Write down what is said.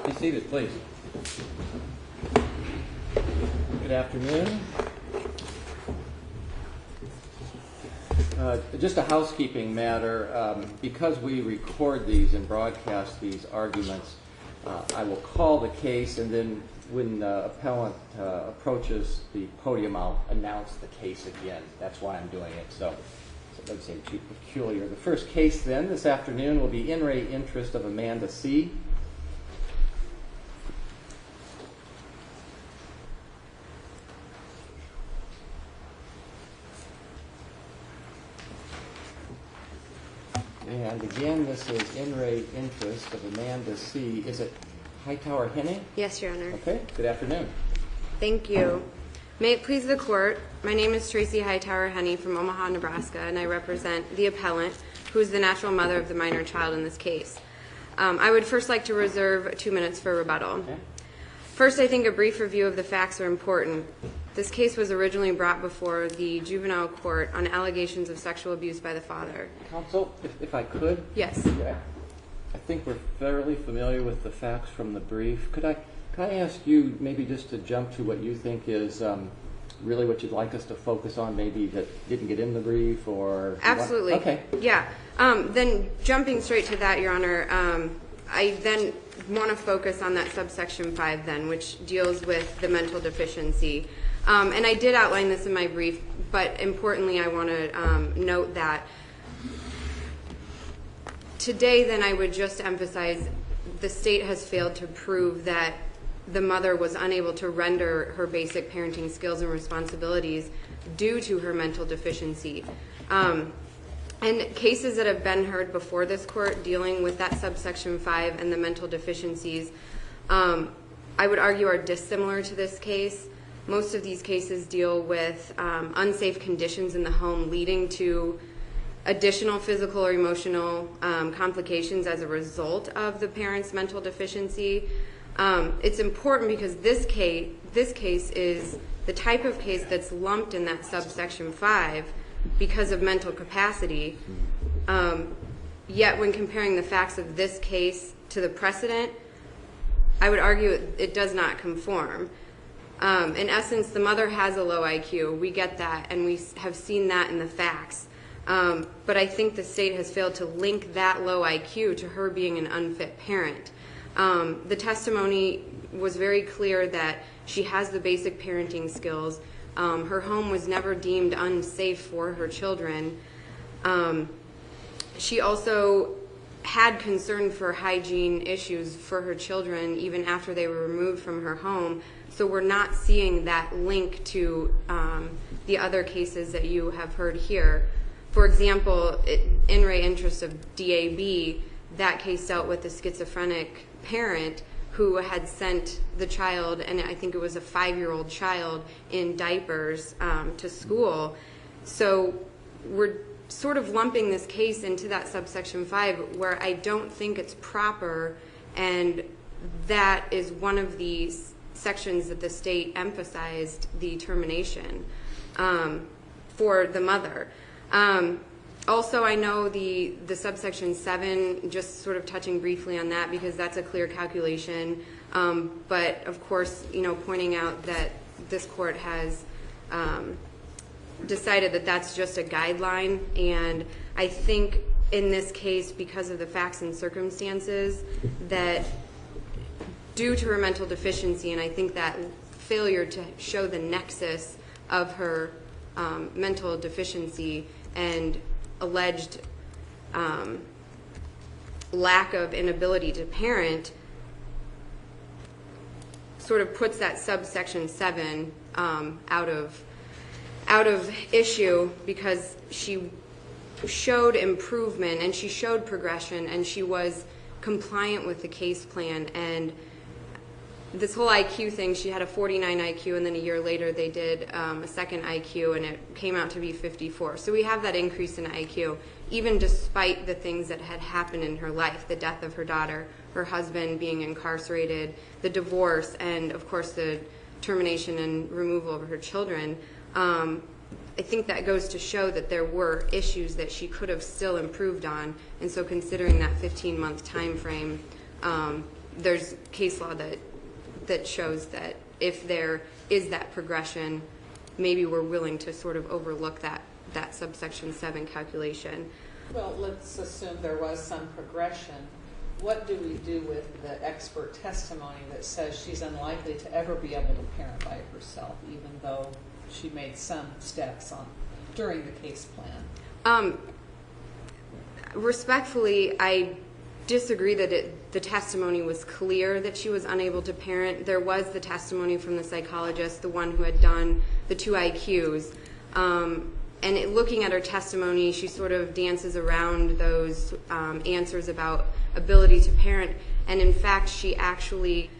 Be seated, please. Good afternoon. Just a housekeeping matter. Because we record these and broadcast these arguments, I will call the case, and then when the appellant approaches the podium, I'll announce the case again. That's why I'm doing it. So it doesn't seem too peculiar. The first case then this afternoon will be in re interest of Amanda C. And again, this is in re interest of Amanda C. Is it Hightower-Henne? Yes, Your Honor. Okay. Good afternoon. Thank you. May it please the Court, my name is Tracy Hightower-Henne from Omaha, Nebraska, and I represent the appellant, who is the natural mother of the minor child in this case. I would first like to reserve 2 minutes for rebuttal. Okay. First, I think a brief review of the facts are important. This case was originally brought before the juvenile court on allegations of sexual abuse by the father. Counsel, if I could? Yes. Okay. I think we're fairly familiar with the facts from the brief. Could I ask you maybe just to jump to what you think is really what you'd like us to focus on, maybe that didn't get in the brief or... Absolutely. Okay. Yeah. Then jumping straight to that, Your Honor, I then want to focus on that subsection 5 then, which deals with the mental deficiency. And I did outline this in my brief, but importantly I want to note that today then I would just emphasize the state has failed to prove that the mother was unable to render her basic parenting skills and responsibilities due to her mental deficiency. And cases that have been heard before this court dealing with that subsection 5 and the mental deficiencies, I would argue are dissimilar to this case. Most of these cases deal with unsafe conditions in the home leading to additional physical or emotional complications as a result of the parent's mental deficiency. It's important because this case is the type of case that's lumped in that subsection 5 because of mental capacity. Yet when comparing the facts of this case to the precedent, I would argue it does not conform. In essence, the mother has a low IQ. We get that, and we have seen that in the facts. But I think the state has failed to link that low IQ to her being an unfit parent. The testimony was very clear that she has the basic parenting skills. Her home was never deemed unsafe for her children. She also had concern for hygiene issues for her children even after they were removed from her home. So we're not seeing that link to the other cases that you have heard here. For example, in re interest of DAB, that case dealt with a schizophrenic parent who had sent the child, and I think it was a 5-year-old child, in diapers to school. So we're sort of lumping this case into that subsection 5 where I don't think it's proper, and that is one of these sections that the state emphasized the termination for the mother. Also, I know the subsection 7, just sort of touching briefly on that because that's a clear calculation. But of course, pointing out that this court has decided that that's just a guideline. And I think in this case, because of the facts and circumstances, that due to her mental deficiency, and I think that failure to show the nexus of her mental deficiency and alleged lack of inability to parent sort of puts that subsection 7 out of issue, because she showed improvement and she showed progression and she was compliant with the case plan. And this whole IQ thing, she had a 49 IQ, and then a year later they did a second IQ, and it came out to be 54. So we have that increase in IQ, even despite the things that had happened in her life, the death of her daughter, her husband being incarcerated, the divorce, and of course the termination and removal of her children. I think that goes to show that there were issues that she could have still improved on, and so considering that 15-month time frame, there's case law that shows that if there is that progression, maybe we're willing to sort of overlook that subsection 7 calculation. Well, let's assume there was some progression. What do we do with the expert testimony that says she's unlikely to ever be able to parent by herself, even though she made some steps during the case plan? Respectfully, I disagree that the testimony was clear that she was unable to parent. There was the testimony from the psychologist, the one who had done the 2 IQs. Looking at her testimony, she sort of dances around those answers about ability to parent. And in fact, she actually